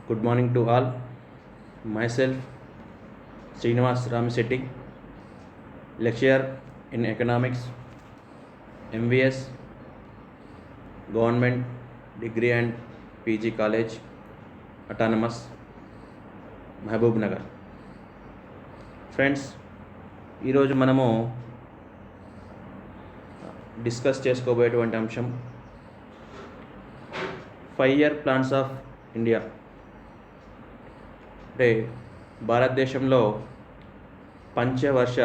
Good morning to all. Myself, Srinivas Ramisetti, lecturer in economics, MVS, Government Degree and PG College, Autonomous, Mahabubnagar. Friends, ఈరోజు మనము discuss చేసుకోబోయేటువంటి అంశం 5-year plans of India. అంటే భారతదేశంలో పంచవర్ష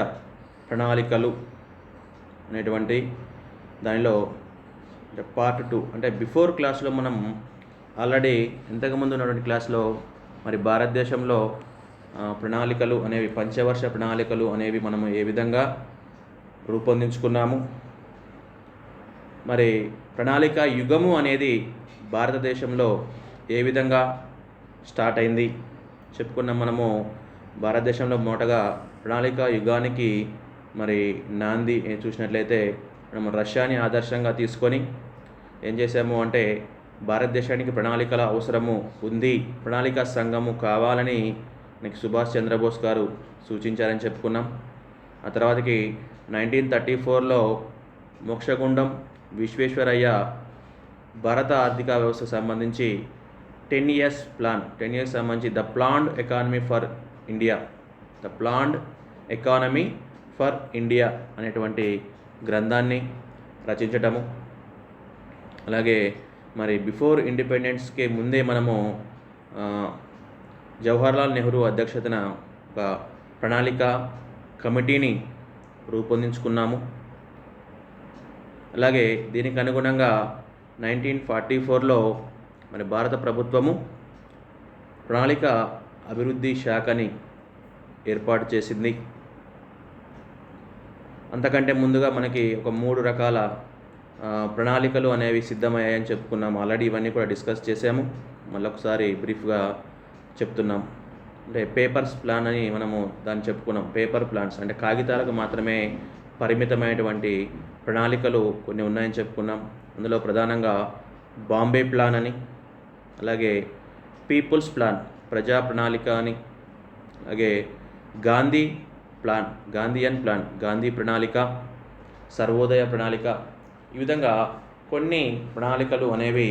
ప్రణాళికలు అనేటువంటి దానిలో పార్ట్ 2 అంటే బిఫోర్ క్లాస్లో మనం ఆల్రెడీ ఇంతకుముందు ఉన్నటువంటి క్లాస్లో మరి భారతదేశంలో ప్రణాళికలు అనేవి పంచవర్ష ప్రణాళికలు అనేవి మనము ఏ విధంగా రూపొందించుకున్నాము, మరి ప్రణాళిక యుగము అనేది భారతదేశంలో ఏ విధంగా స్టార్ట్ అయింది చెప్పుకున్నాం. మనము భారతదేశంలో మొదటగా ప్రణాళిక యుగానికి మరి నాంది చూసినట్లయితే మనం రష్యాని ఆదర్శంగా తీసుకొని ఏం చేసాము అంటే భారతదేశానికి ప్రణాళికల అవసరము ఉంది, ప్రణాళిక సంఘము కావాలని మనకి సుభాష్ చంద్రబోస్ గారు సూచించారని చెప్పుకున్నాం. ఆ తర్వాతకి 1934లో మోక్షగుండం విశ్వేశ్వరయ్య భారత ఆర్థిక వ్యవస్థకు సంబంధించి 10 years ప్లాన్, 10 years సంబంధించి the planned economy for India అనేటువంటి గ్రంథాన్ని రచించటము. అలాగే మరి బిఫోర్ ఇండిపెండెన్స్కి ముందే మనము జవహర్లాల్ నెహ్రూ అధ్యక్షతన ఒక ప్రణాళిక కమిటీని రూపొందించుకున్నాము. అలాగే దీనికి అనుగుణంగా 1944లో మరి భారత ప్రభుత్వము ప్రణాళిక అభివృద్ధి శాఖని ఏర్పాటు చేసింది. అంతకంటే ముందుగా మనకి ఒక 3 రకాల ప్రణాళికలు అనేవి సిద్ధమయ్యాయని చెప్పుకున్నాము. ఆల్రెడీ ఇవన్నీ కూడా డిస్కస్ చేసాము, మళ్ళొకసారి బ్రీఫ్గా చెప్తున్నాం. అంటే పేపర్స్ ప్లాన్ అని మనము దాన్ని చెప్పుకున్నాం. పేపర్ ప్లాన్స్ అంటే కాగితాలకు మాత్రమే పరిమితమైనటువంటి ప్రణాళికలు కొన్ని ఉన్నాయని చెప్పుకున్నాం. అందులో ప్రధానంగా బాంబే ప్లాన్ అని, అలాగే పీపుల్స్ ప్లాన్ ప్రజా ప్రణాళిక అని, అలాగే గాంధీయన్ ప్లాన్ గాంధీ ప్రణాళిక, సర్వోదయ ప్రణాళిక, ఈ విధంగా కొన్ని ప్రణాళికలు అనేవి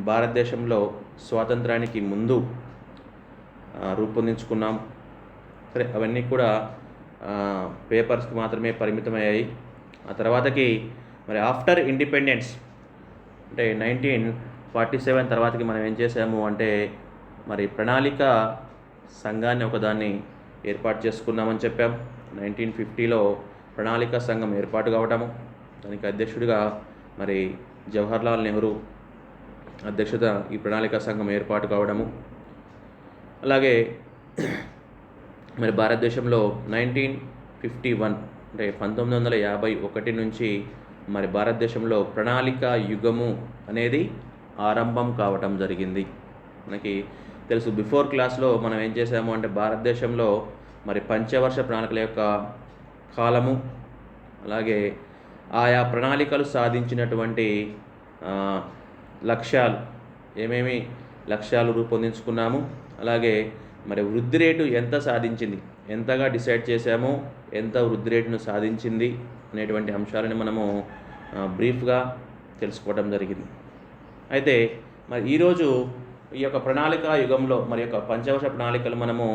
భారతదేశంలో స్వాతంత్రానికి ముందు రూపొందించుకున్నాం. సరే, అవన్నీ కూడా పేపర్స్కి మాత్రమే పరిమితమయ్యాయి. ఆ తర్వాతకి మరి ఆఫ్టర్ ఇండిపెండెన్స్ అంటే 1947 తర్వాతకి మనం ఏం చేసాము అంటే మరి ప్రణాళిక సంఘాన్ని ఒకదాన్ని ఏర్పాటు చేసుకున్నామని చెప్పాం. 1950లో ప్రణాళిక సంఘం ఏర్పాటు కావటము, దానికి అధ్యక్షుడిగా మరి జవహర్లాల్ నెహ్రూ అధ్యక్షత ఈ ప్రణాళిక సంఘం ఏర్పాటు కావడము. అలాగే మరి భారతదేశంలో 1951 అంటే 1951 నుంచి మరి భారతదేశంలో ప్రణాళిక యుగము అనేది ఆరంభం కావటం జరిగింది. మనకి తెలుసు, బిఫోర్ క్లాస్లో మనం ఏం చేసాము అంటే భారతదేశంలో మరి పంచవర్ష ప్రణాళికల యొక్క కాలము, అలాగే ఆయా ప్రణాళికలు సాధించినటువంటి లక్ష్యాలు, ఏమేమి లక్ష్యాలు రూపొందించుకున్నాము, అలాగే మరి వృద్ధి రేటు ఎంత సాధించింది, ఎంతగా డిసైడ్ చేశామో ఎంత వృద్ధి రేటును సాధించింది అనేటువంటి అంశాలను మనము బ్రీఫ్గా తెలుసుకోవడం జరిగింది. అయితే మరి ఈరోజు ఈ యొక్క ప్రణాళిక యుగంలో మరి యొక్క పంచవర్ష ప్రణాళికలు మనము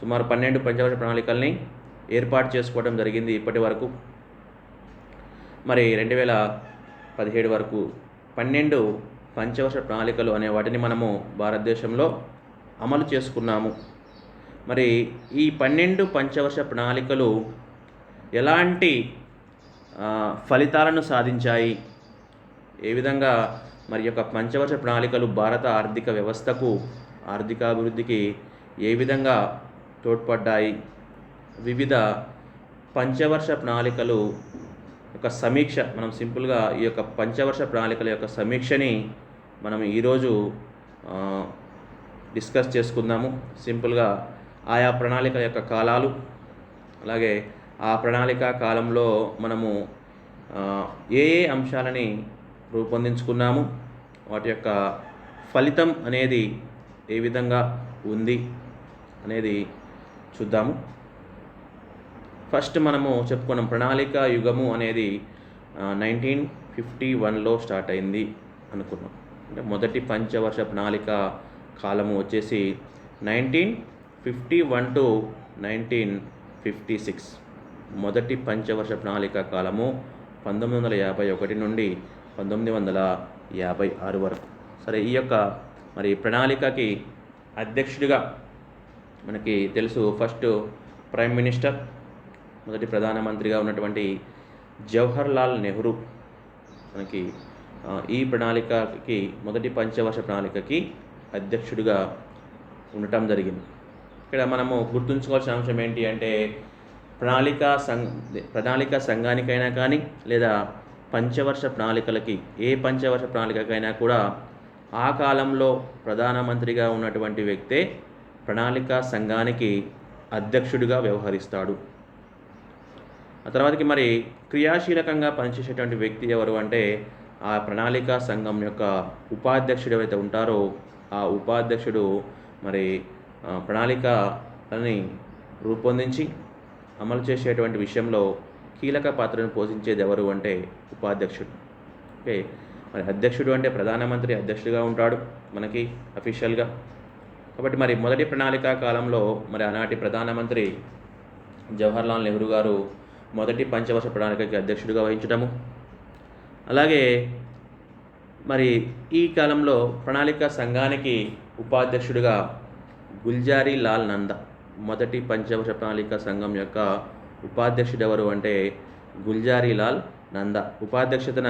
సుమారు 12 పంచవర్ష ప్రణాళికల్ని ఏర్పాటు చేసుకోవడం జరిగింది ఇప్పటి వరకు. మరి 2017 వరకు 12 పంచవర్ష ప్రణాళికలు అనే వాటిని మనము భారతదేశంలో అమలు చేసుకున్నాము. మరి ఈ 12 పంచవర్ష ప్రణాళికలు ఎలాంటి ఫలితాలను సాధించాయి, ఏ విధంగా మరి యొక్క పంచవర్ష ప్రణాళికలు భారత ఆర్థిక వ్యవస్థకు, ఆర్థికాభివృద్ధికి ఏ విధంగా తోడ్పడ్డాయి, వివిధ పంచవర్ష ప్రణాళికలు యొక్క సమీక్ష, మనం సింపుల్గా ఈ యొక్క పంచవర్ష ప్రణాళికల యొక్క సమీక్షని మనం ఈరోజు డిస్కస్ చేసుకుందాము. సింపుల్గా ఆయా ప్రణాళికల యొక్క కాలాలు, అలాగే ఆ ప్రణాళిక కాలంలో మనము ఏ అంశాలని రూపొందించుకున్నాము, వాటి యొక్క ఫలితం అనేది ఏ విధంగా ఉంది అనేది చూద్దాము. ఫస్ట్ మనము చెప్పుకున్నాం ప్రణాళిక యుగము అనేది 1951లో స్టార్ట్ అయింది అనుకున్నాం. అంటే మొదటి పంచవర్ష ప్రణాళిక కాలము వచ్చేసి 1951 టు 1956. మొదటి పంచవర్ష ప్రణాళిక కాలము 1951 నుండి 1956 వరకు. సరే, ఈ యొక్క మరి ప్రణాళికకి అధ్యక్షుడిగా మనకి తెలుసు ఫస్ట్ ప్రైమ్ మినిస్టర్, మొదటి ప్రధానమంత్రిగా ఉన్నటువంటి జవహర్లాల్ నెహ్రూ మనకి ఈ ప్రణాళికకి మొదటి పంచవర్ష ప్రణాళికకి అధ్యక్షుడిగా ఉండటం జరిగింది. ఇక్కడ మనము గుర్తుంచుకోవాల్సిన అంశం ఏంటి అంటే ప్రణాళిక సంఘానికైనా కానీ లేదా పంచవర్ష ప్రణాళికలకి ఏ పంచవర్ష ప్రణాళికకైనా కూడా ఆ కాలంలో ప్రధానమంత్రిగా ఉన్నటువంటి వ్యక్తే ప్రణాళిక సంఘానికి అధ్యక్షుడిగా వ్యవహరిస్తాడు. ఆ తర్వాతకి మరి క్రియాశీలకంగా పనిచేసేటువంటి వ్యక్తి ఎవరు అంటే ఆ ప్రణాళిక సంఘం యొక్క ఉపాధ్యక్షుడు ఎవరైతే ఉంటారో ఆ ఉపాధ్యక్షుడు మరి ప్రణాళికలని రూపొందించి అమలు చేసేటువంటి విషయంలో కీలక పాత్రను పోషించేది ఎవరు అంటే ఉపాధ్యక్షుడు. ఓకే, మరి అధ్యక్షుడు అంటే ప్రధానమంత్రి అధ్యక్షుడిగా ఉంటాడు మనకి అఫీషియల్గా. కాబట్టి మరి మొదటి ప్రణాళిక కాలంలో మరి ఆనాటి ప్రధానమంత్రి జవహర్లాల్ నెహ్రూ గారు మొదటి పంచవర్ష ప్రణాళికకి అధ్యక్షుడిగా వహించడము, అలాగే మరి ఈ కాలంలో ప్రణాళిక సంఘానికి ఉపాధ్యక్షుడిగా గుల్జారీ లాల్ నందా, మొదటి పంచవర్ష ప్రణాళిక సంఘం యొక్క ఉపాధ్యక్షుడు ఎవరు అంటే గుల్జారీ లాల్ నందా ఉపాధ్యక్షతన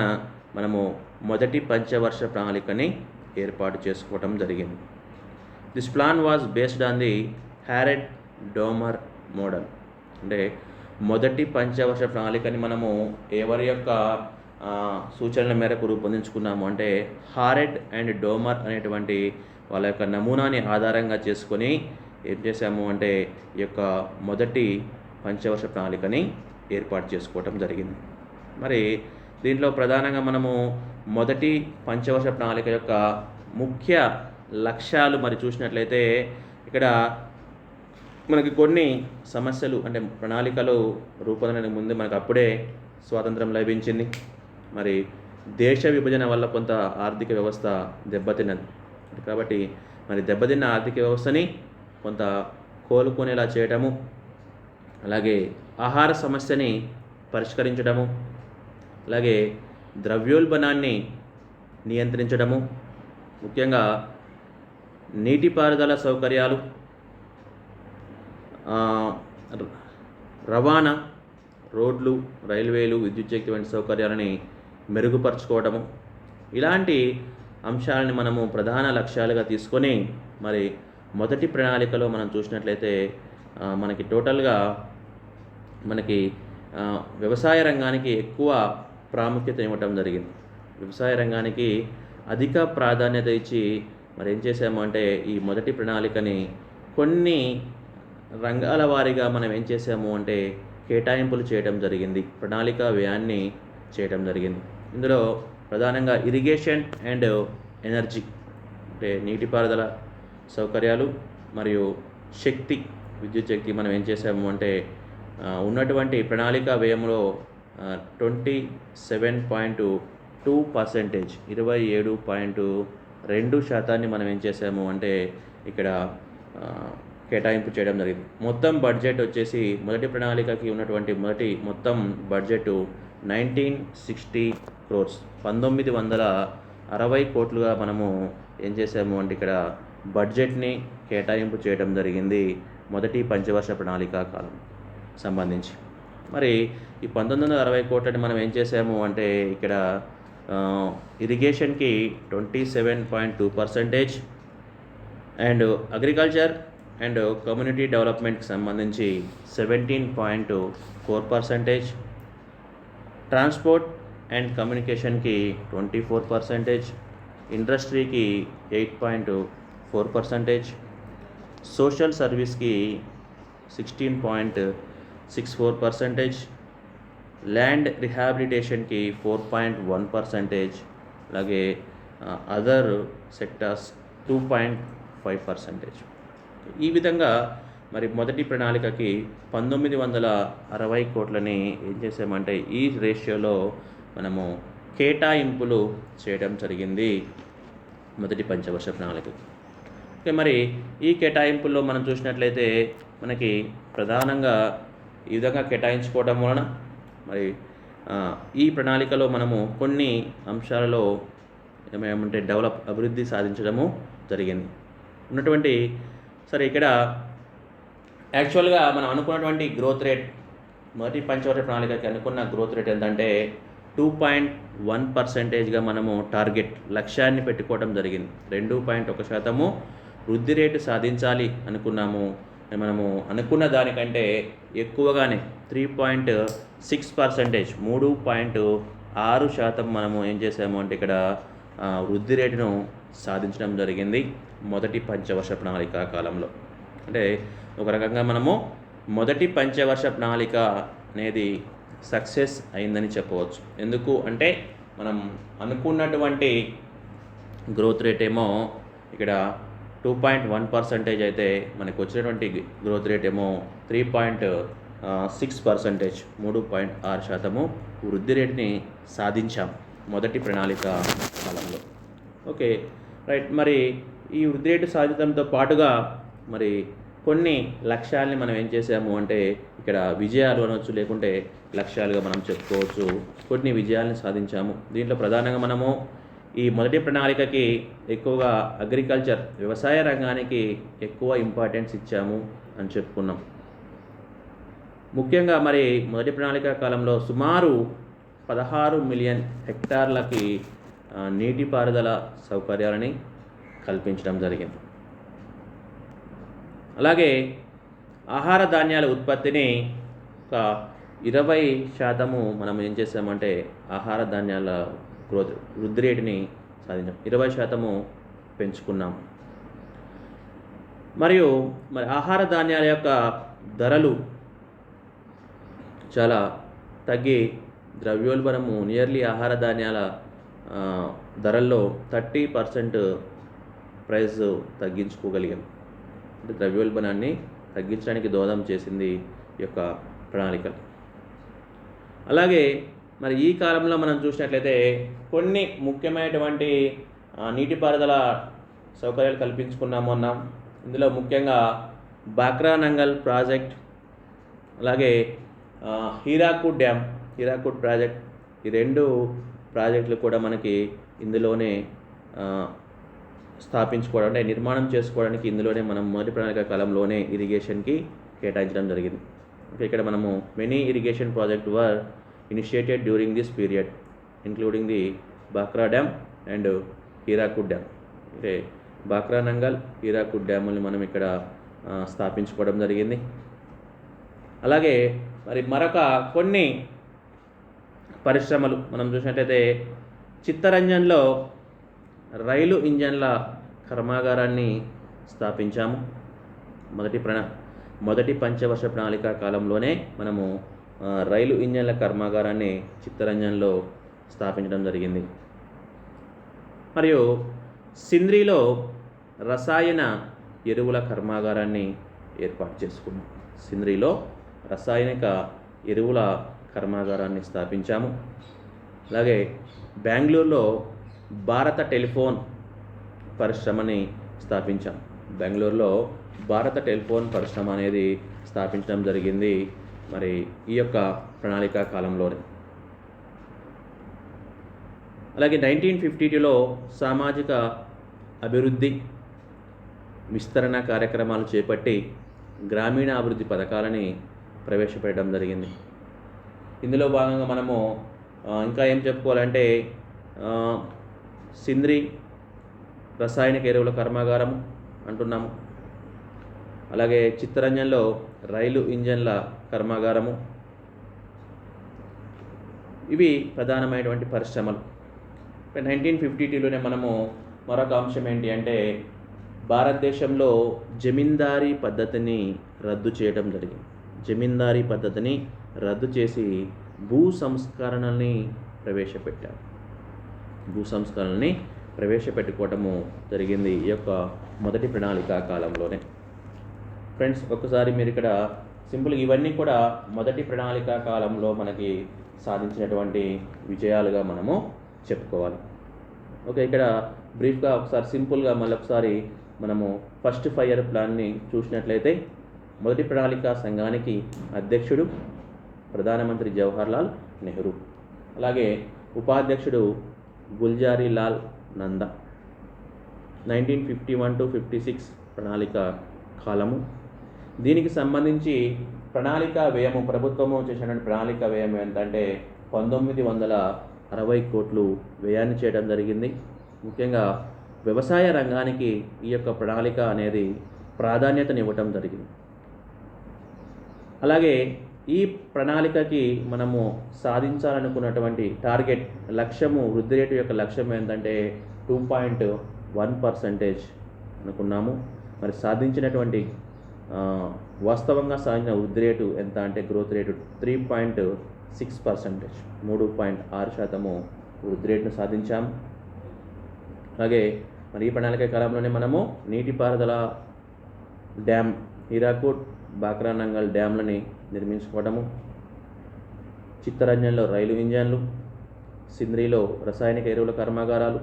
మనము మొదటి పంచవర్ష ప్రణాళికని ఏర్పాటు చేసుకోవటం జరిగింది. This plan was based on the Harrod Domar model. అంటే మొదటి పంచవర్ష ప్రణాళికని మనము ఎవరి యొక్క సూచనల మేరకు రూపొందించుకున్నాము అంటే హారెడ్ అండ్ డోమర్ అనేటువంటి వాళ్ళ యొక్క నమూనాని ఆధారంగా చేసుకొని ఏం చేశాము అంటే ఈ యొక్క మొదటి పంచవర్ష ప్రణాళికని ఏర్పాటు చేసుకోవటం జరిగింది. మరి దీంట్లో ప్రధానంగా మనము మొదటి పంచవర్ష ప్రణాళిక యొక్క ముఖ్య లక్ష్యాలు మరి చూసినట్లయితే ఇక్కడ మనకి కొన్ని సమస్యలు అంటే ప్రణాళికలు రూపొందడానికి ముందు మనకు అప్పుడే స్వాతంత్రం లభించింది. మరి దేశ విభజన వల్ల కొంత ఆర్థిక వ్యవస్థ దెబ్బతిన్నది. కాబట్టి మరి దెబ్బతిన్న ఆర్థిక వ్యవస్థని కొంత కోలుకునేలా చేయటము, అలాగే ఆహార సమస్యని పరిష్కరించడము, అలాగే ద్రవ్యోల్బణాన్ని నియంత్రించడము, ముఖ్యంగా నీటిపారుదల సౌకర్యాలు, రవాణా, రోడ్లు, రైల్వేలు, విద్యుత్ శక్తి వంటి సౌకర్యాలని మెరుగుపరచుకోవడము, ఇలాంటి అంశాలని మనము ప్రధాన లక్ష్యాలుగా తీసుకొని మరి మొదటి ప్రణాళికలో మనం చూసినట్లయితే మనకి టోటల్గా మనకి వ్యవసాయ రంగానికి ఎక్కువ ప్రాముఖ్యత ఇవ్వటం జరిగింది. వ్యవసాయ రంగానికి అధిక ప్రాధాన్యత ఇచ్చి మరి ఏం చేసాము అంటే ఈ మొదటి ప్రణాళికని కొన్ని రంగాల వారీగా మనం ఏం చేసాము అంటే కేటాయింపులు చేయడం జరిగింది, ప్రణాళిక వ్యయాన్ని చేయడం జరిగింది. ఇందులో ప్రధానంగా ఇరిగేషన్ అండ్ ఎనర్జీ అంటే నీటిపారుదల సౌకర్యాలు మరియు శక్తి, విద్యుత్ శక్తి మనం ఏం చేసాము అంటే ఉన్నటువంటి ప్రణాళిక వ్యయంలో 27.2%, 27.2% మనం ఏం చేసాము అంటే ఇక్కడ కేటాయింపు చేయడం జరిగింది. మొత్తం బడ్జెట్ వచ్చేసి మొదటి ప్రణాళికకి ఉన్నటువంటి మొత్తం బడ్జెట్ 1960 crores, 1960 కోట్లుగా మనము ఏం చేసాము అంటే ఇక్కడ బడ్జెట్ని కేటాయింపు చేయడం జరిగింది మొదటి పంచవర్ష ప్రణాళిక కాలం సంబంధించి. మరి ఈ 1960 కోట్లని మనం ఏం చేసాము అంటే ఇక్కడ ఇరిగేషన్కి 27.2% అండ్ అగ్రికల్చర్ అండ్ కమ్యూనిటీ డెవలప్మెంట్కి సంబంధించి 17.4%, ట్రాన్స్పోర్ట్ అండ్ కమ్యూనికేషన్కి 24%, ఇండస్ట్రీకి 8.4%, సోషల్ సర్వీస్కి 16.64%, ల్యాండ్ రిహాబిలిటేషన్కి 4.1%, అలాగే అదర్ సెక్టార్స్ 5%. ఈ విధంగా మరి మొదటి ప్రణాళికకి 1960 కోట్లని ఏం చేసామంటే ఈ రేషియోలో మనము కేటాయింపులు చేయడం జరిగింది మొదటి పంచవర్ష ప్రణాళికకి. ఓకే, మరి ఈ కేటాయింపుల్లో మనం చూసినట్లయితే మనకి ప్రధానంగా ఈ విధంగా కేటాయించుకోవడం వలన మరి ఈ ప్రణాళికలో మనము కొన్ని అంశాలలో ఏమేమంటే అభివృద్ధి సాధించడము జరిగింది ఉన్నటువంటి. సరే, ఇక్కడ యాక్చువల్గా మనం అనుకున్నటువంటి గ్రోత్ రేట్ మొదటి పంచవర్ష ప్రణాళికకి అనుకున్న గ్రోత్ రేట్ ఎంతంటే 2.1%గా మనము టార్గెట్ లక్ష్యాన్ని పెట్టుకోవడం జరిగింది. 2.1% వృద్ధి రేటు సాధించాలి అనుకున్నాము. మనము అనుకున్న దానికంటే ఎక్కువగానే 3.6%, 3.6% మనము ఏం చేసాము అంటే ఇక్కడ వృద్ధి రేటును సాధించడం జరిగింది మొదటి పంచవర్ష ప్రణాళిక కాలంలో. అంటే ఒక రకంగా మనము మొదటి పంచవర్ష ప్రణాళిక అనేది సక్సెస్ అయిందని చెప్పవచ్చు. ఎందుకు అంటే మనం అనుకున్నటువంటి గ్రోత్ రేట్ ఏమో ఇక్కడ 2.1% అయితే మనకు వచ్చినటువంటి గ్రోత్ రేట్ ఏమో 3.6%, 3.6% వృద్ధి రేటుని సాధించాం మొదటి ప్రణాళిక కాలంలో. Okay, right. మరి ఈ వృద్ధి రేటు సాధించడంతో పాటుగా మరి కొన్ని లక్ష్యాలని మనం ఏం చేసాము అంటే ఇక్కడ విజయాలు అనవచ్చు, లేకుంటే లక్ష్యాలుగా మనం చెప్పుకోవచ్చు. కొన్ని విజయాలను సాధించాము. దీంట్లో ప్రధానంగా మనము ఈ మొదటి ప్రణాళికకి ఎక్కువగా అగ్రికల్చర్, వ్యవసాయ రంగానికి ఎక్కువ ఇంపార్టెన్స్ ఇచ్చాము అని చెప్పుకున్నాం. ముఖ్యంగా మరి మొదటి ప్రణాళిక కాలంలో సుమారు 16 మిలియన్ హెక్టార్లకి నీటిపారుదల సౌకర్యాలని కల్పించడం జరిగింది. అలాగే ఆహార ధాన్యాల ఉత్పత్తిని ఒక 20% మనం ఏం చేసామంటే ఆహార ధాన్యాల వృద్ధి రేటుని సాధించాం. 20% పెంచుకున్నాం. మరియు మరి ఆహార ధాన్యాల యొక్క ధరలు చాలా తగ్గి ద్రవ్యోల్బణము నియర్లీ ఆహార ధాన్యాల ధరల్లో 30% ప్రైస్ తగ్గించుకోగలిగాం. అంటే ద్రవ్యోల్బణాన్ని తగ్గించడానికి దోహదం చేసింది ఈ యొక్క ప్రణాళిక. అలాగే మరి ఈ కాలంలో మనం చూసినట్లయితే కొన్ని ముఖ్యమైనటువంటి నీటిపారుదల సౌకర్యాలు కల్పించుకున్నాము అన్నాం. ఇందులో ముఖ్యంగా బాక్రా నంగల్ ప్రాజెక్ట్, అలాగే హీరాకుడ్ డ్యామ్, హీరాకుడ్ ప్రాజెక్ట్, ఈ 2 ప్రాజెక్టులు కూడా మనకి ఇందులోనే స్థాపించుకోవడం అంటే నిర్మాణం చేసుకోవడానికి ఇందులోనే మనం మొదటి ప్రణాళిక కాలంలోనే ఇరిగేషన్కి కేటాయించడం జరిగింది. ఇక్కడ మనము many irrigation project were initiated during this period including the Bhakra dam and Hirakud dam. అంటే బాక్రా నంగల్, హీరాకుడ్ డ్యాముల్ని మనం ఇక్కడ స్థాపించుకోవడం జరిగింది. అలాగే మరి మరొక కొన్ని పరిశ్రమలు మనం చూసినట్లయితే చిత్తరంజన్లో రైలు ఇంజన్ల కర్మాగారాన్ని స్థాపించాము. మొదటి పంచవర్ష ప్రణాళిక కాలంలోనే మనము రైలు ఇంజన్ల కర్మాగారాన్ని చిత్తరంజన్లో స్థాపించడం జరిగింది. మరియు సింద్రిలో రసాయన ఎరువుల కర్మాగారాన్ని ఏర్పాటు చేసుకున్నాం. సింద్రిలో రసాయనిక ఎరువుల కర్మాగారాన్ని స్థాపించాము. అలాగే బెంగళూరులో భారత టెలిఫోన్ పరిశ్రమని స్థాపించాం. బెంగళూరులో భారత టెలిఫోన్ పరిశ్రమ అనేది స్థాపించడం జరిగింది మరి ఈ యొక్క ప్రణాళిక కాలంలోనే. అలాగే 1952లో సామాజిక అభివృద్ధి విస్తరణ కార్యక్రమాలు చేపట్టి గ్రామీణ అభివృద్ధి పథకాలని ప్రవేశపెట్టడం జరిగింది. ఇందులో భాగంగా మనము ఇంకా ఏం చెప్పుకోవాలంటే సింద్రి రసాయనిక ఎరువుల కర్మాగారం అంటున్నాము. అలాగే చిత్తరంజన్లో రైలు ఇంజన్ల కర్మాగారము, ఇవి ప్రధానమైనటువంటి పరిశ్రమలు. 1952లోనే మనము మరొక అంశం ఏంటి అంటే భారతదేశంలో జమీందారీ పద్ధతిని రద్దు చేయడం జరిగింది. జమీందారీ పద్ధతిని రద్దు చేసి భూ సంస్కరణల్ని ప్రవేశపెట్టారు. భూ సంస్కరణల్ని ప్రవేశపెట్టుకోవటము జరిగింది ఈ యొక్క మొదటి ప్రణాళిక కాలంలోనే. ఫ్రెండ్స్, ఒక్కసారి మీరు ఇక్కడ సింపుల్గా ఇవన్నీ కూడా మొదటి ప్రణాళిక కాలంలో మనకి సాధించినటువంటి విజయాలుగా మనము చెప్పుకోవాలి. ఓకే, ఇక్కడ బ్రీఫ్గా ఒకసారి సింపుల్గా మళ్ళొకసారి మనము ఫస్ట్ 5 ఇయర్ ప్లాన్ని చూసినట్లయితే మొదటి ప్రణాళిక సంఘానికి అధ్యక్షుడు ప్రధానమంత్రి జవహర్లాల్ నెహ్రూ, అలాగే ఉపాధ్యక్షుడు గుల్జారీ లాల్ నందా. 1951 to 56 ప్రణాళిక కాలము. దీనికి సంబంధించి ప్రణాళిక వ్యయము, ప్రభుత్వము చేసినటువంటి ప్రణాళిక వ్యయం ఎంతంటే 1960 కోట్లు వ్యయాన్ని చేయడం జరిగింది. ముఖ్యంగా వ్యవసాయ రంగానికి ఈ యొక్క ప్రణాళిక అనేది ప్రాధాన్యతనివ్వటం జరిగింది. అలాగే ఈ ప్రణాళికకి మనము సాధించాలనుకున్నటువంటి టార్గెట్ లక్ష్యము, వృద్ధి రేటు యొక్క లక్ష్యం ఏంటంటే 2.1% అనుకున్నాము. మరి సాధించినటువంటి వాస్తవంగా సాధించిన వృద్ధి రేటు ఎంత అంటే గ్రోత్ రేటు 3.6%, 3.6% వృద్ధి రేటును సాధించాము. అలాగే మరి ఈ ప్రణాళిక కాలంలోనే మనము నీటిపారుదల డ్యామ్ హీరాకుడ్, బాక్రానంగల్ డ్యామ్లని నిర్మించుకోవడము, చిత్తరంజన్లో రైలు ఇంజన్లు, సింద్రిలో రసాయనిక ఎరువుల కర్మాగారాలు,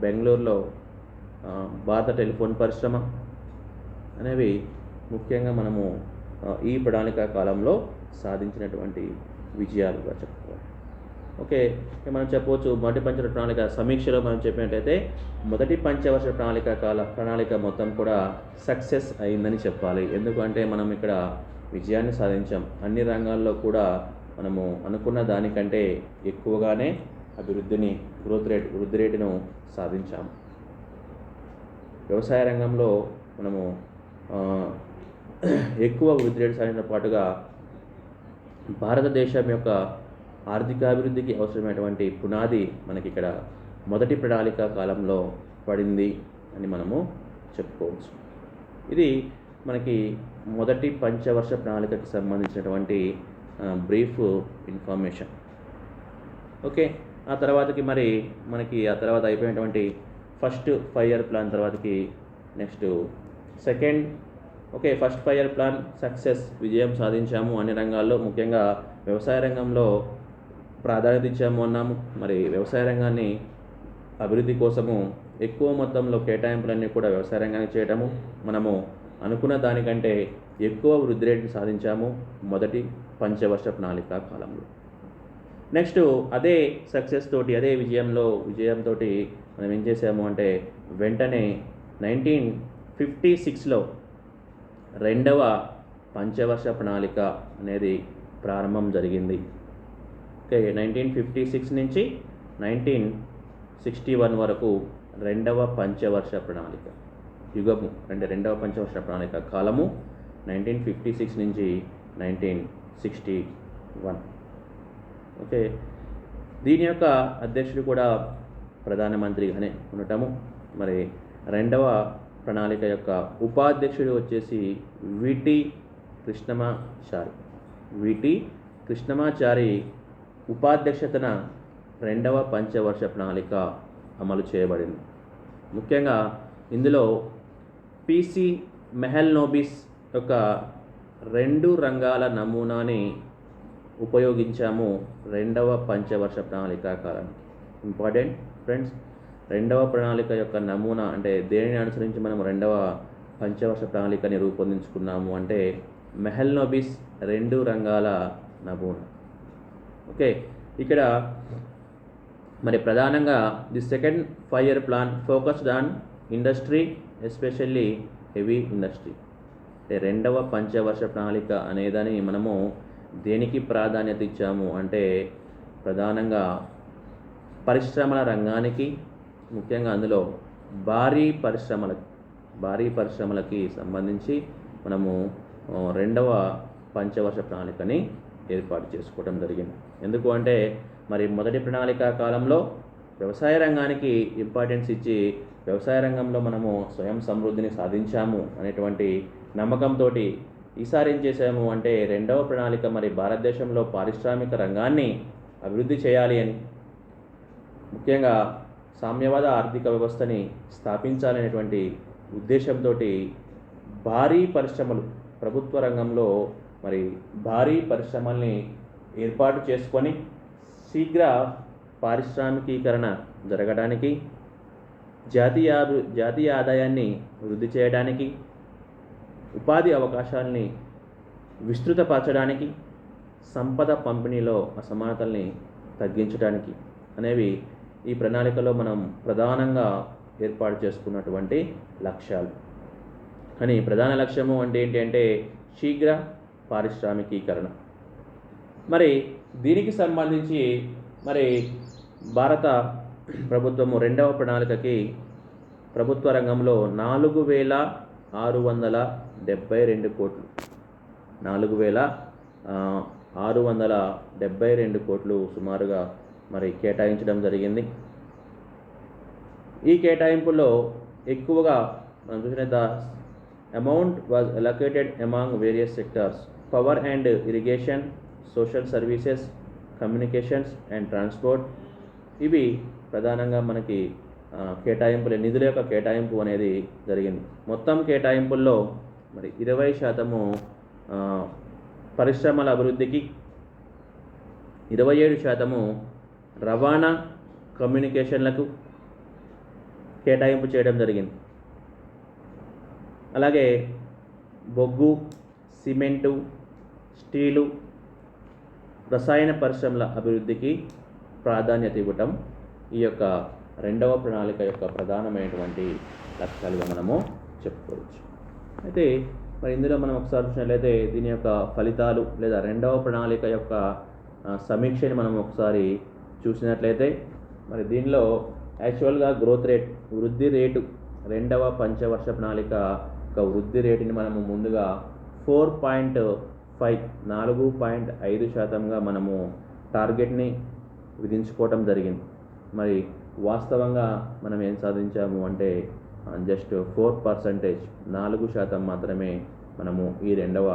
బెంగళూరులో భారత టెలిఫోన్ పరిశ్రమ అనేవి ముఖ్యంగా మనము ఈ ప్రణాళిక కాలంలో సాధించినటువంటి విజయాలుగా చెప్పుకోవాలి. ఓకే, మనం చెప్పవచ్చు మొదటి పంచవర్ష ప్రణాళిక సమీక్షలో మనం చెప్పినట్టయితే మొదటి పంచవర్ష ప్రణాళిక మొత్తం కూడా సక్సెస్ అయిందని చెప్పాలి. ఎందుకంటే మనం ఇక్కడ విజయాన్ని సాధించాం. అన్ని రంగాల్లో కూడా మనము అనుకున్న దానికంటే ఎక్కువగానే వృద్ధి రేటును సాధించాము. వ్యవసాయ రంగంలో మనము ఎక్కువ వృద్ధి రేటు సాధించిన పాటుగా భారతదేశం యొక్క ఆర్థికాభివృద్ధికి అవసరమైనటువంటి పునాది మనకి ఇక్కడ మొదటి ప్రణాళిక కాలంలో పడింది అని మనము చెప్పుకోవచ్చు. ఇది మనకి మొదటి పంచవర్ష ప్రణాళికకి సంబంధించినటువంటి బ్రీఫ్ ఇన్ఫర్మేషన్. ఓకే, ఆ తర్వాతకి మనకి ఆ తర్వాత అయిపోయినటువంటి ఫస్ట్ 5 ఇయర్ ప్లాన్ తర్వాతకి next first 5 year plan success, విజయం సాధించాము అన్ని రంగాల్లో. ముఖ్యంగా వ్యవసాయ రంగంలో ప్రాధాన్యత ఇచ్చాము అన్నాము. మరి వ్యవసాయ రంగాన్ని అభివృద్ధి కోసము ఎక్కువ మొత్తంలో కేటాయింపులన్నీ కూడా వ్యవసాయ రంగానికి చేయటము, మనము అనుకున్న దానికంటే ఎక్కువ వృద్ధి రేటుని సాధించాము మొదటి పంచవర్ష ప్రణాళిక కాలంలో. నెక్స్ట్ అదే సక్సెస్ తోటి, అదే విజయంతో మనం ఏం చేసాము అంటే వెంటనే 1956లో రెండవ పంచవర్ష ప్రణాళిక అనేది ప్రారంభం జరిగింది. ఓకే, 1956 నుంచి 1961 వరకు రెండవ పంచవర్ష ప్రణాళిక యుగము, రెండవ పంచవర్ష ప్రణాళిక కాలము 1956 నుంచి 1961. ఓకే, దీని యొక్క అధ్యక్షుడు కూడా ప్రధానమంత్రిగానే ఉండటము. మరి రెండవ ప్రణాళిక యొక్క ఉపాధ్యక్షుడు వచ్చేసి విటి కృష్ణమాచారి ఉపాధ్యక్షతన రెండవ పంచవర్ష ప్రణాళిక అమలు చేయబడింది. ముఖ్యంగా ఇందులో పిసి మెహల్నోబిస్ యొక్క 2 రంగాల నమూనాని ఉపయోగించాము రెండవ పంచవర్ష ప్రణాళిక కాలానికి. ఇంపార్టెంట్ ఫ్రెండ్స్, రెండవ ప్రణాళిక యొక్క నమూనా అంటే దేనిని అనుసరించి మనం రెండవ పంచవర్ష ప్రణాళికని రూపొందించుకున్నాము అంటే మెహల్నోబిస్ 2 రంగాల నమూనా. ఓకే, ఇక్కడ మరి ప్రధానంగా the second 5 year plan focused on industry, especially heavy industry. అంటే రెండవ పంచవర్ష ప్రణాళిక అనేదని మనము దేనికి ప్రాధాన్యత ఇచ్చాము అంటే ప్రధానంగా పరిశ్రమల రంగానికి, ముఖ్యంగా అందులో భారీ పరిశ్రమలకి సంబంధించి మనము రెండవ పంచవర్ష ప్రణాళికని ఏర్పాటు చేసుకోవడం జరిగింది. ఎందుకు అంటే మరి మొదటి ప్రణాళిక కాలంలో వ్యవసాయ రంగానికి ఇంపార్టెన్స్ ఇచ్చి వ్యవసాయ రంగంలో మనము స్వయం సమృద్ధిని సాధించాము అనేటువంటి నమ్మకంతో ఈసారి ఏం చేసాము అంటే రెండవ ప్రణాళిక మరి భారతదేశంలో పారిశ్రామిక రంగాన్ని అభివృద్ధి చేయాలి అని, ముఖ్యంగా సామ్యవాద ఆర్థిక వ్యవస్థని స్థాపించాలనేటువంటి ఉద్దేశంతో భారీ పరిశ్రమలు ప్రభుత్వ రంగంలో మరి భారీ పరిశ్రమల్ని ఏర్పాటు చేసుకొని శీఘ్ర పారిశ్రామికీకరణ జరగడానికి, జాతీయ ఆదాయాన్ని వృద్ధి చేయడానికి, ఉపాధి అవకాశాలని విస్తృతపరచడానికి, సంపద పంపిణీలో అసమానతల్ని తగ్గించడానికి అనేవి ఈ ప్రణాళికలో మనం ప్రధానంగా ఏర్పాటు చేసుకున్నటువంటి లక్ష్యాలు. కానీ ప్రధాన లక్ష్యము అంటే ఏంటి అంటే శీఘ్ర పారిశ్రామికీకరణ. మరి దీనికి సంబంధించి మరి భారత ప్రభుత్వము రెండవ ప్రణాళికకి ప్రభుత్వ రంగంలో 4,672 కోట్లు 4,672 కోట్లు సుమారుగా మరి కేటాయించడం జరిగింది. ఈ కేటాయింపుల్లో ఎక్కువగా మనం చూసినట్టు amount was allocated among various sectors, power and irrigation, social services, communications and transport. ఇవి ప్రధానంగా మనకి కేటాయింపుల నిధుల యొక్క కేటాయింపు అనేది జరిగింది. మొత్తం కేటాయింపుల్లో మరి 20% పరిశ్రమల అభివృద్ధికి, 27% రవాణా కమ్యూనికేషన్లకు కేటాయింపు చేయడం జరిగింది. అలాగే బొగ్గు, సిమెంటు, స్టీలు, రసాయన పరిశ్రమల అభివృద్ధికి ప్రాధాన్యత ఇవ్వటం ఈ యొక్క రెండవ ప్రణాళిక యొక్క ప్రధానమైనటువంటి లక్ష్యాలుగా మనము చెప్పుకోవచ్చు. అయితే మరి ఇందులో మనం ఒకసారి చూసినట్లయితే దీని యొక్క ఫలితాలు లేదా రెండవ ప్రణాళిక యొక్క సమీక్షని మనం ఒకసారి చూసినట్లయితే మరి దీనిలో యాక్చువల్గా గ్రోత్ రేట్ వృద్ధి రేటు రెండవ పంచవర్ష ప్రణాళిక యొక్క వృద్ధి రేటుని మనము ముందుగా 4.5% మనము టార్గెట్ని విధించుకోవటం జరిగింది. మరి వాస్తవంగా మనం ఏం సాధించాము అంటే జస్ట్ 4%, 4% మాత్రమే మనము ఈ రెండవ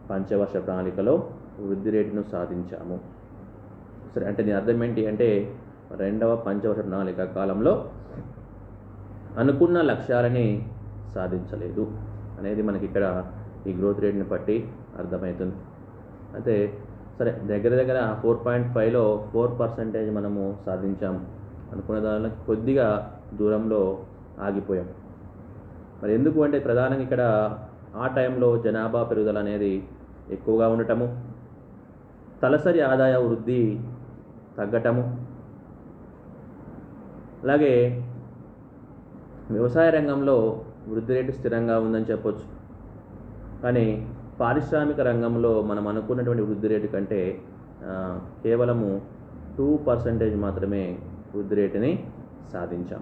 పంచవర్ష ప్రణాళికలో వృద్ధి రేటును సాధించాము. సరే, అంటే దీని అర్థం ఏంటి అంటే రెండవ పంచవర్ష ప్రణాళిక కాలంలో అనుకున్న లక్ష్యాలని సాధించలేదు అనేది మనకి ఇక్కడ ఈ గ్రోత్ రేట్ని బట్టి అర్థమవుతుంది. అయితే సరే, దగ్గర 4.5లో 4% మనము సాధించాము. అనుకున్న దానిలో కొద్దిగా దూరంలో ఆగిపోయాం. మరి ఎందుకు అంటే ప్రధానంగా ఇక్కడ ఆ టైంలో జనాభా పెరుగుదల అనేది ఎక్కువగా ఉండటము, తలసరి ఆదాయ వృద్ధి తగ్గటము, అలాగే వ్యవసాయ రంగంలో వృద్ధి రేటు స్థిరంగా ఉందని చెప్పొచ్చు. కానీ పారిశ్రామిక రంగంలో మనం అనుకున్నటువంటి వృద్ధి రేటు కంటే కేవలము 2% మాత్రమే వృద్ధి రేటుని సాధించాం.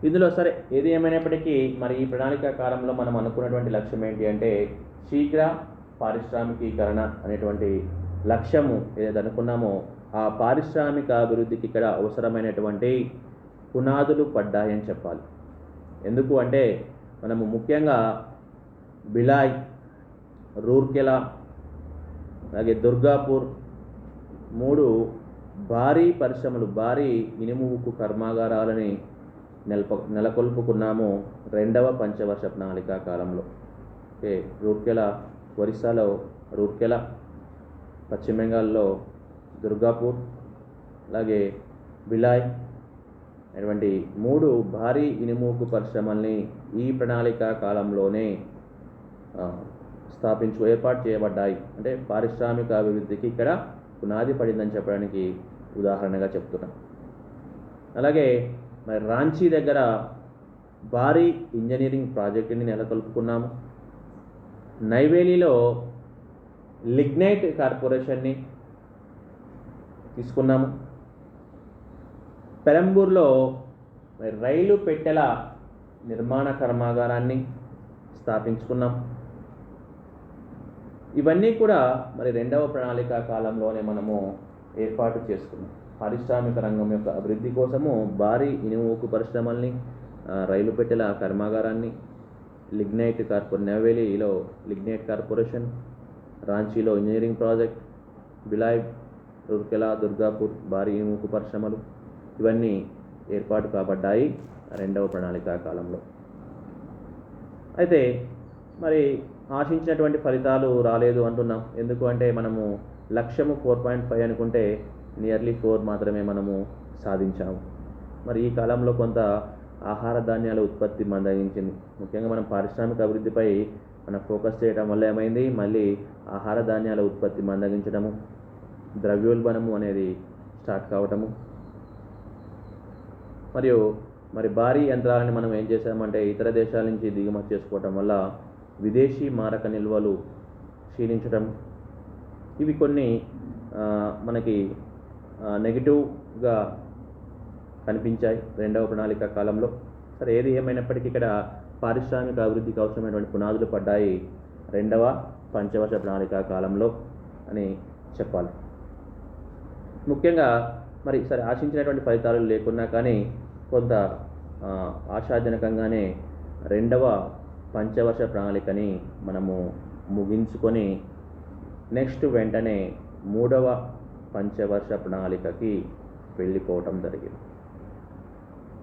ఇందులో సరే ఏది ఏమైనప్పటికీ మరి ఈ ప్రణాళిక కాలంలో మనం అనుకున్నటువంటి లక్ష్యం ఏంటి అంటే శీఘ్ర పారిశ్రామికీకరణ అనేటువంటి లక్ష్యము ఏదైతే అనుకున్నామో ఆ పారిశ్రామిక అభివృద్ధికి ఇక్కడ అవసరమైనటువంటి పునాదులు పడ్డాయని చెప్పాలి. ఎందుకు అంటే మనము ముఖ్యంగా బిలాయ్, రూర్కెలా, అలాగే దుర్గాపూర్ 3 భారీ పరిశ్రమలు, భారీ ఇనుము ఉక్కు కర్మాగారాలని నెలకొల్పుకున్నాము రెండవ పంచవర్ష ప్రణాళిక కాలంలో. రూర్కెలా, ఒరిస్సాలో రూర్కెలా, పశ్చిమ బెంగాల్లో దుర్గాపూర్, అలాగే బిలాయ్ అటువంటి 3 భారీ ఇనుము ఉక్కు పరిశ్రమల్ని ఈ ప్రణాళిక కాలంలోనే ఏర్పాటు చేయబడ్డాయి. అంటే పారిశ్రామిక అభివృద్ధికి ఇక్కడ పునాది పడిందని చెప్పడానికి ఉదాహరణగా చెప్తున్నాం. అలాగే మరి రాంచీ దగ్గర భారీ ఇంజనీరింగ్ ప్రాజెక్టుని నెలకొల్పుకున్నాము. నైవేలిలో లిగ్నైట్ కార్పొరేషన్ని తీసుకున్నాము. పెరంబూర్లో రైలు పెట్టెల నిర్మాణ కర్మాగారాన్ని స్థాపించుకున్నాం. ఇవన్నీ కూడా మరి రెండవ ప్రణాళిక కాలంలోనే మనము ఏర్పాటు చేసుకున్నాం. పారిశ్రామిక రంగం యొక్క అభివృద్ధి కోసము భారీ ఇనుము ఉక్కు పరిశ్రమల్ని, రైలు పెట్టెల కర్మాగారాన్ని, నైవేలిలో లిగ్నైట్ కార్పొరేషన్, రాంచీలో ఇంజనీరింగ్ ప్రాజెక్ట్, బిలాయ్, రూర్కెలా, దుర్గాపూర్ భారీ ఇనుము ఉక్కు పరిశ్రమలు, ఇవన్నీ ఏర్పాటు కాబడ్డాయి రెండవ ప్రణాళిక కాలంలో. అయితే మరి ఆశించినటువంటి ఫలితాలు రాలేదు అంటున్నాం. ఎందుకు అంటే మనము లక్ష్యము 4.5 అనుకుంటే నియర్లీ 4 మాత్రమే మనము సాధించాము. మరి ఈ కాలంలో కొంత ఆహార ధాన్యాల ఉత్పత్తి మందగించింది. ముఖ్యంగా మనం పారిశ్రామిక అభివృద్ధిపై మనం ఫోకస్ చేయడం వల్ల ఏమైంది, మళ్ళీ ఆహార ధాన్యాల ఉత్పత్తి మందగించడము, ద్రవ్యోల్బణము అనేది స్టార్ట్ కావటము, మరియు మరి భారీ యంత్రాలను మనం ఏం చేసామంటే ఇతర దేశాల నుంచి దిగుమతి చేసుకోవటం వల్ల విదేశీ మారక నిల్వలు క్షీణించటం, ఇవి కొన్ని మనకి నెగిటివ్గా కనిపించాయి రెండవ ప్రణాళిక కాలంలో. సరే, ఏది ఏమైనప్పటికీ ఇక్కడ పారిశ్రామిక అభివృద్ధికి అవసరమైనటువంటి పునాదులు పడ్డాయి రెండవ పంచవర్ష ప్రణాళిక కాలంలో అని చెప్పాలి. ముఖ్యంగా మరి సరే ఆశించినటువంటి ఫలితాలు లేకున్నా కానీ కొంత ఆశాజనకంగానే రెండవ పంచవర్ష ప్రణాళికని మనము ముగించుకొని నెక్స్ట్ వెంటనే మూడవ పంచవర్ష ప్రణాళికకి వెళ్ళిపోవటం జరిగింది.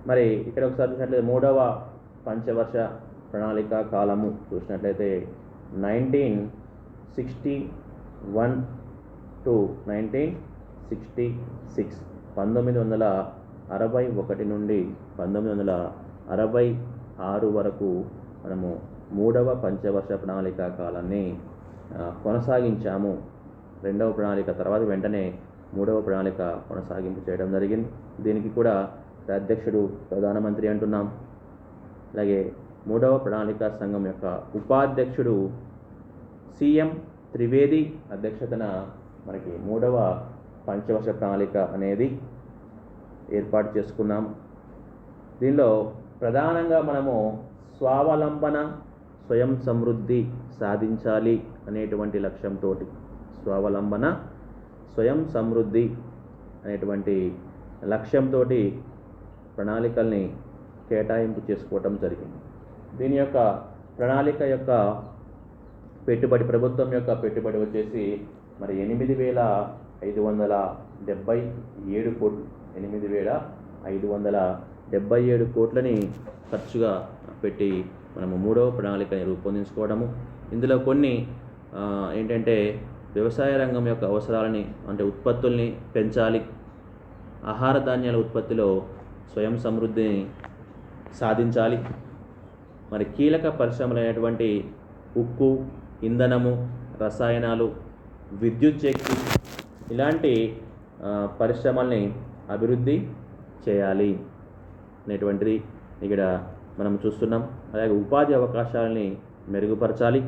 మరి ఇక్కడ ఒకసారి చూసినట్లయితే మూడవ పంచవర్ష ప్రణాళిక కాలము చూసినట్లయితే 1961 to 1966 1961 నుండి 1966 వరకు మనము మూడవ పంచవర్ష ప్రణాళిక కాలాన్ని కొనసాగించాము. రెండవ ప్రణాళిక తర్వాత వెంటనే మూడవ ప్రణాళిక కొనసాగింపు చేయడం జరిగింది. దీనికి కూడా అధ్యక్షుడు ప్రధానమంత్రి అంటున్నాం. అలాగే మూడవ ప్రణాళిక సంఘం యొక్క ఉపాధ్యక్షుడు సిఎం త్రివేది అధ్యక్షతన మనకి మూడవ పంచవర్ష ప్రణాళిక అనేది ఏర్పాటు చేసుకున్నాం. దీనిలో ప్రధానంగా మనము స్వావలంబన, స్వయం సమృద్ధి సాధించాలి అనేటువంటి లక్ష్యంతో, స్వావలంబన, స్వయం సమృద్ధి అనేటువంటి లక్ష్యంతో ప్రణాళికల్ని కేటాయింపు చేసుకోవటం జరిగింది. దీని యొక్క ప్రణాళిక యొక్క పెట్టుబడి, ప్రభుత్వం యొక్క పెట్టుబడి వచ్చేసి మరి 8,577 కోట్లు, 8,577 కోట్లని ఖర్చుగా పెట్టి మనము మూడవ ప్రణాళికని రూపొందించుకోవడము. ఇందులో కొన్ని ఏంటంటే వ్యవసాయ రంగం యొక్క అవసరాలని, అంటే ఉత్పత్తుల్ని పెంచాలి, ఆహార ధాన్యాల ఉత్పత్తిలో స్వయం సమృద్ధిని సాధించాలి, మరి కీలక పరిశ్రమలైనటువంటి ఉక్కు, ఇంధనము, రసాయనాలు, విద్యుత్ శక్తి ఇలాంటి పరిశ్రమల్ని అభివృద్ధి చేయాలి అనేటువంటిది ఇక్కడ మనం చూస్తున్నాం. అలాగే ఉపాధి అవకాశాలని మెరుగుపరచాలి,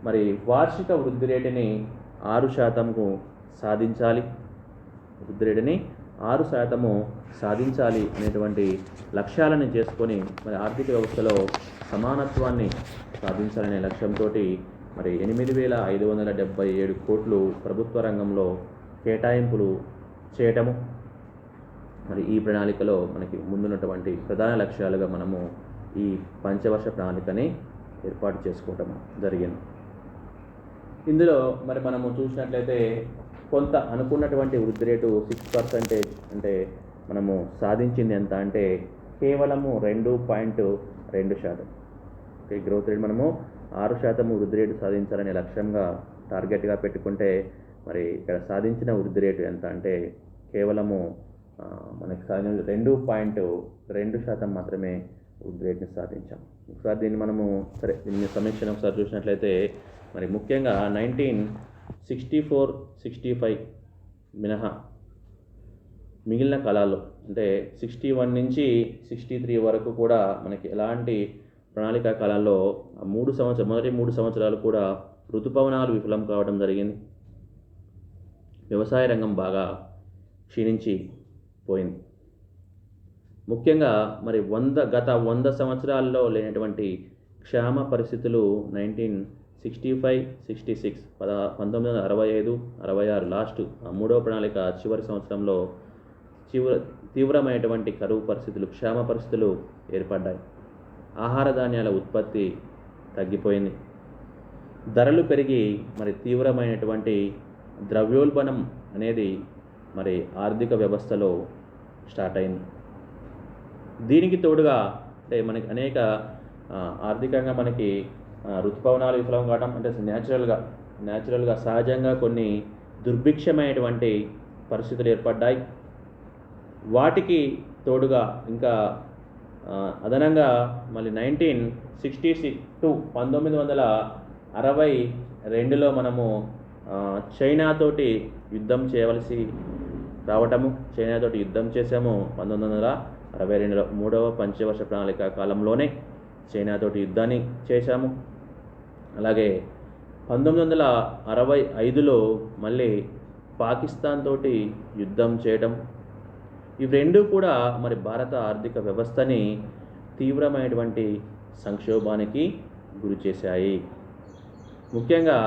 మరి వార్షిక వృద్ధి రేటుని 6% సాధించాలి, వృద్ధి రేటుని 6% సాధించాలి అనేటువంటి లక్ష్యాలను చేసుకొని మరి ఆర్థిక వ్యవస్థలో సమానత్వాన్ని సాధించాలనే లక్ష్యంతో మరి 8,577 కోట్లు ప్రభుత్వ రంగంలో కేటాయింపులు చేయటము మరి ఈ ప్రణాళికలో మనకి ముందున్నటువంటి ప్రధాన లక్ష్యాలుగా మనము ఈ పంచవర్ష ప్రణాళికని ఏర్పాటు చేసుకోవటం జరిగింది. ఇందులో మరి మనము చూసినట్లయితే కొంత అనుకున్నటువంటి వృద్ధి రేటు 6%, అంటే మనము సాధించింది ఎంత అంటే కేవలము 2.2%. గ్రోత్ రేట్ మనము 6% వృద్ధి రేటు సాధించాలనే లక్ష్యంగా టార్గెట్గా పెట్టుకుంటే మరి ఇక్కడ సాధించిన వృద్ధి రేటు ఎంత అంటే కేవలము మనకి సాధించిన 2.2% మాత్రమే వృద్ధి రేట్ని సాధించాం. ఒకసారి దీన్ని మనము సరే దీన్ని సమీక్షను ఒకసారి చూసినట్లయితే మరి ముఖ్యంగా 1964-65 మినహా మిగిలిన కాలాల్లో అంటే 61 నుంచి 63 వరకు కూడా మనకి ఎలాంటి ప్రణాళికా కాలాల్లో మొదటి 3 సంవత్సరాలు కూడా ఋతుపవనాలు విఫలం కావడం జరిగింది. వ్యవసాయ రంగం బాగా క్షీణించి పోయింది. ముఖ్యంగా మరి గత 100 సంవత్సరాల్లో లేనటువంటి క్షామ పరిస్థితులు 1965-66 1965-66 లాస్ట్ మూడవ ప్రణాళిక చివరి సంవత్సరంలో తీవ్రమైనటువంటి కరువు పరిస్థితులు, క్షామ పరిస్థితులు ఏర్పడ్డాయి. ఆహార ధాన్యాల ఉత్పత్తి తగ్గిపోయింది, ధరలు పెరిగి మరి తీవ్రమైనటువంటి ద్రవ్యోల్బణం అనేది మరి ఆర్థిక వ్యవస్థలో స్టార్ట్ అయింది. దీనికి తోడుగా అంటే మనకి అనేక ఆర్థికంగా మనకి ఋతుపవనాలు విఫలం కావడం, అంటే న్యాచురల్గా సహజంగా కొన్ని దుర్భిక్షమైనటువంటి పరిస్థితులు ఏర్పడ్డాయి. వాటికి తోడుగా ఇంకా అదనంగా మళ్ళీ 1962లో మనము చైనాతోటి యుద్ధం చేయవలసి రావటము, చైనాతోటి యుద్ధం చేసాము. 1962లో 3వ పంచవర్ష ప్రణాళిక కాలంలోనే చైనాతోటి యుద్ధాన్ని చేశాము. అలాగే 1965లో మళ్ళీ పాకిస్తాన్ తోటి యుద్ధం చేయడం. ఇవి రెండు కూడా మరి భారత ఆర్థిక వ్యవస్థని తీవ్రమైనటువంటి సంక్షోభానికి గురి చేశాయి. ముఖ్యంగా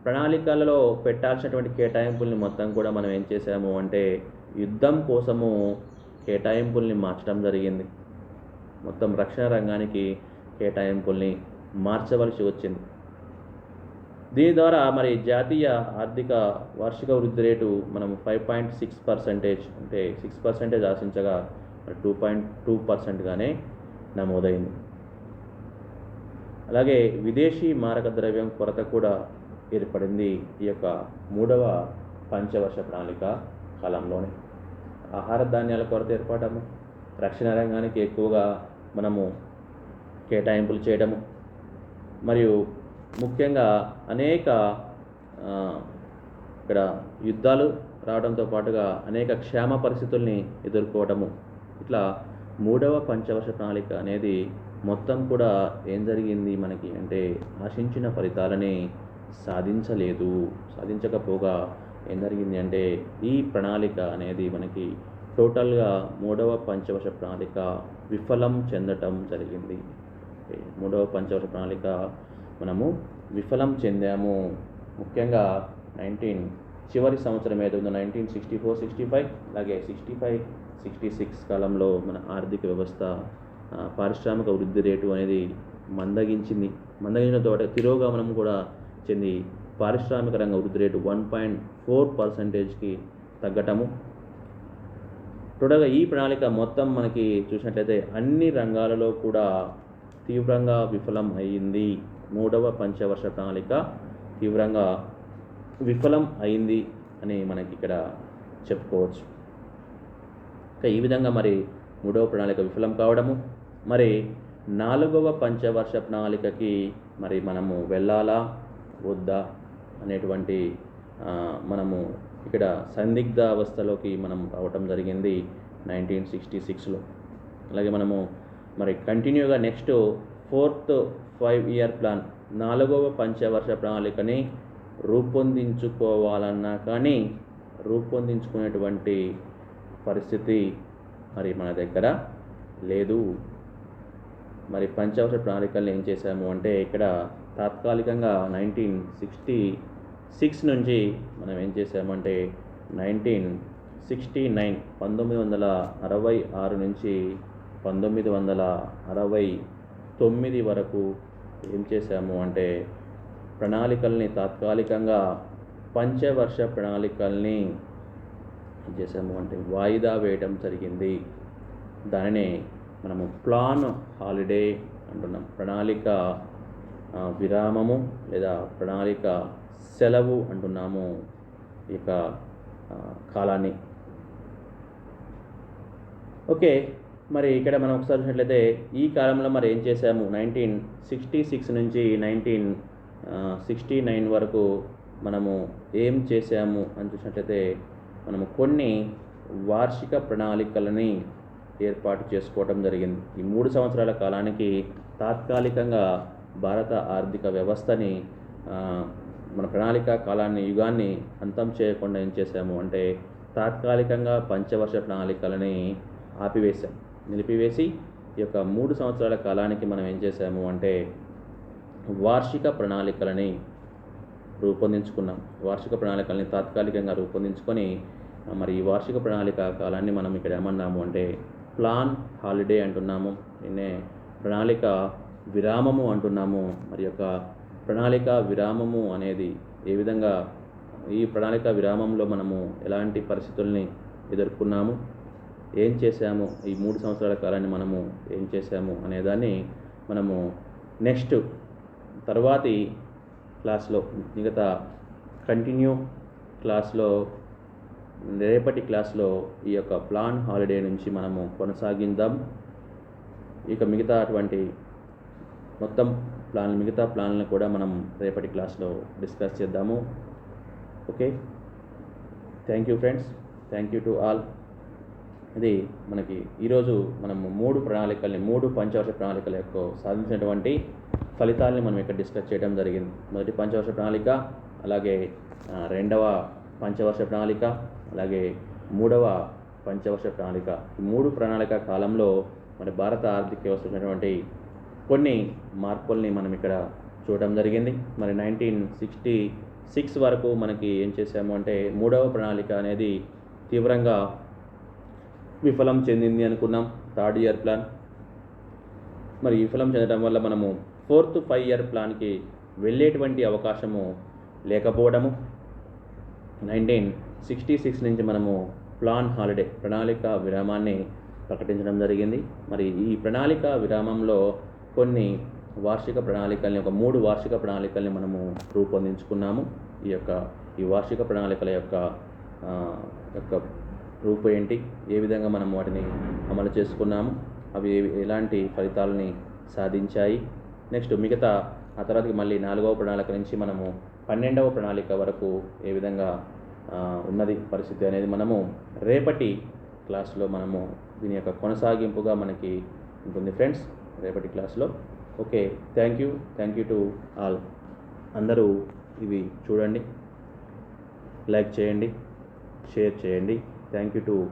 ప్రణాళికలలో పెట్టాల్సినటువంటి కేటాయింపుల్ని మొత్తం కూడా మనం ఏం చేసాము అంటే యుద్ధం కోసము కేటాయింపుల్ని మార్చడం జరిగింది. మొత్తం రక్షణ రంగానికి కేటాయింపుల్ని మార్చవలసి వచ్చింది. దీని ద్వారా మరి జాతీయ ఆర్థిక వార్షిక వృద్ధి రేటు మనం 5.6%, అంటే 6% ఆశించగా 2.2%గానే నమోదైంది. అలాగే విదేశీ మారక ద్రవ్యం కొరత కూడా ఏర్పడింది ఈ యొక్క 3వ పంచవర్ష ప్రణాళిక కాలంలోనే. ఆహార ధాన్యాల కొరత ఏర్పడము, రక్షణ రంగానికి ఎక్కువగా మనము కేటాయింపులు చేయడము, మరియు ముఖ్యంగా అనేక ఇక్కడ యుద్ధాలు రావడంతో పాటుగా అనేక క్షేమ పరిస్థితుల్ని ఎదుర్కోవడము, ఇట్లా 3వ పంచవర్ష ప్రణాళిక అనేది మొత్తం కూడా ఏం జరిగింది మనకి అంటే ఆశించిన ఫలితాలని సాధించకపోగా ఏం జరిగింది అంటే ఈ ప్రణాళిక అనేది మనకి టోటల్గా 3వ పంచవర్ష ప్రణాళిక విఫలం చెందటం జరిగింది. 3వ పంచవర్ష ప్రణాళిక మనము విఫలం చెందాము. ముఖ్యంగా చివరి సంవత్సరం ఏదైందో 1964-65, అలాగే 65-66 కాలంలో మన ఆర్థిక వ్యవస్థ పారిశ్రామిక వృద్ధి రేటు అనేది మందగించిన తోట తిరోగమనం కూడా చెంది పారిశ్రామిక రంగ వృద్ధి రేటు 1.4%కి తగ్గటము. టోటల్గా ఈ ప్రణాళిక మొత్తం మనకి చూసినట్లయితే అన్ని రంగాలలో కూడా తీవ్రంగా విఫలం అయ్యింది. 3వ పంచవర్ష ప్రణాళిక తీవ్రంగా విఫలం అయింది అని మనకి ఇక్కడ చెప్పుకోవచ్చు. ఈ విధంగా మరి 3వ ప్రణాళిక విఫలం కావడము, మరి 4వ పంచవర్ష ప్రణాళికకి మరి మనము వెళ్ళాలా వద్దా అనేటువంటి మనము ఇక్కడ సందిగ్ధ అవస్థలోకి మనం రావటం జరిగింది 1966లో. అలాగే మనము మరి కంటిన్యూగా నెక్స్ట్ 4th 5-year ప్లాన్ 4వ పంచవర్ష ప్రణాళికని రూపొందించుకోవాలన్నా కానీ రూపొందించుకునేటువంటి పరిస్థితి మరి మన దగ్గర లేదు. మరి పంచవర్ష ప్రణాళికలు ఏం చేశాము అంటే ఇక్కడ తాత్కాలికంగా 1966 నుంచి మనం ఏం చేసామంటే 1966 నుంచి 1969 వరకు ఏం చేశాము అంటే ప్రణాళికల్ని తాత్కాలికంగా పంచవర్ష ప్రణాళికల్ని ఏం చేసాము అంటే వాయిదా వేయడం జరిగింది. దానినే మనము ప్లాన్ హాలిడే అంటున్నాం. ప్రణాళిక విరామము లేదా ప్రణాళిక సెలవు అంటున్నాము ఈ యొక్క కాలాన్ని. ఓకే, మరి ఇక్కడ మనం ఒకసారి చూసినట్లయితే ఈ కాలంలో మరి ఏం చేశాము 1966 నుంచి 1969 వరకు మనము ఏం చేశాము అని చూసినట్లయితే మనము కొన్ని వార్షిక ప్రణాళికలని ఏర్పాటు చేసుకోవడం జరిగింది. ఈ 3 సంవత్సరాల కాలానికి తాత్కాలికంగా భారత ఆర్థిక వ్యవస్థని మన ప్రణాళిక కాలాన్ని యుగాన్ని అంతం చేయకుండా ఏం చేశాము అంటే తాత్కాలికంగా పంచవర్ష ప్రణాళికలని నిలిపివేసి ఈ యొక్క 3 సంవత్సరాల కాలానికి మనం ఏం చేశాము అంటే వార్షిక ప్రణాళికలని రూపొందించుకున్నాం. వార్షిక ప్రణాళికల్ని తాత్కాలికంగా రూపొందించుకొని మరి ఈ వార్షిక ప్రణాళిక కాలాన్ని మనం ఇక్కడ ఏమన్నాము అంటే ప్లాన్ హాలిడే అంటున్నాము, దీన్నే ప్రణాళిక విరామము అంటున్నాము. మరి యొక్క ప్రణాళిక విరామము అనేది ఏ విధంగా ఈ ప్రణాళిక విరామంలో మనము ఎలాంటి పరిస్థితుల్ని ఎదుర్కొన్నాము, ఏం చేశాము, ఈ 3 సంవత్సరాల కాలాన్ని మనము ఏం చేశాము అనేదాన్ని మనము నెక్స్ట్ తర్వాతి క్లాస్లో మిగతా కంటిన్యూ క్లాస్లో రేపటి క్లాస్లో ఈ యొక్క ప్లాన్ హాలిడే నుంచి మనము కొనసాగిద్దాం. ఇక మిగతా అటువంటి మొత్తం మిగతా ప్లాన్లను కూడా మనం రేపటి క్లాస్లో డిస్కస్ చేద్దాము. Okay, thank you friends, thank you to all. ఇది మనకి ఈరోజు మనము 3 పంచవర్ష ప్రణాళికల యొక్క సాధించినటువంటి ఫలితాలని మనం ఇక్కడ డిస్కస్ చేయడం జరిగింది. మొదటి పంచవర్ష ప్రణాళిక, అలాగే రెండవ పంచవర్ష ప్రణాళిక, అలాగే 3వ పంచవర్ష ప్రణాళిక. ఈ 3 ప్రణాళిక కాలంలో మన భారత ఆర్థిక వ్యవస్థ ఉన్నటువంటి కొన్ని మార్పుల్ని మనం ఇక్కడ చూడడం జరిగింది. మరి 1966 వరకు మనకి ఏం చేశాము అంటే 3వ ప్రణాళిక అనేది తీవ్రంగా విఫలం చెందింది అనుకున్నాం, 3rd ఇయర్ ప్లాన్. మరి విఫలం చెందడం వల్ల మనము 4th 5 ఇయర్ ప్లాన్కి వెళ్ళేటువంటి అవకాశము లేకపోవడము, 1966 నుంచి మనము ప్లాన్ హాలిడే ప్రణాళిక విరామాన్ని ప్రకటించడం జరిగింది. మరి ఈ ప్రణాళిక విరామంలో కొన్ని వార్షిక ప్రణాళికల్ని, ఒక 3 వార్షిక ప్రణాళికల్ని మనము రూపొందించుకున్నాము. ఈ వార్షిక ప్రణాళికల యొక్క రూపు ఏంటి, ఏ విధంగా మనం వాటిని అమలు చేసుకున్నాము, అవి ఎలాంటి ఫలితాలని సాధించాయి. నెక్స్ట్ మిగతా ఆ తర్వాతకి మళ్ళీ 4వ ప్రణాళిక నుంచి మనము 12వ ప్రణాళిక వరకు ఏ విధంగా ఉన్నది పరిస్థితి అనేది మనము రేపటి క్లాస్లో మనము దీని యొక్క కొనసాగింపుగా మనకి ఉంటుంది ఫ్రెండ్స్, రేపటి క్లాస్లో. Okay, thank you to all. అందరూ ఇవి చూడండి, లైక్ చేయండి, షేర్ చేయండి. Thank you to all.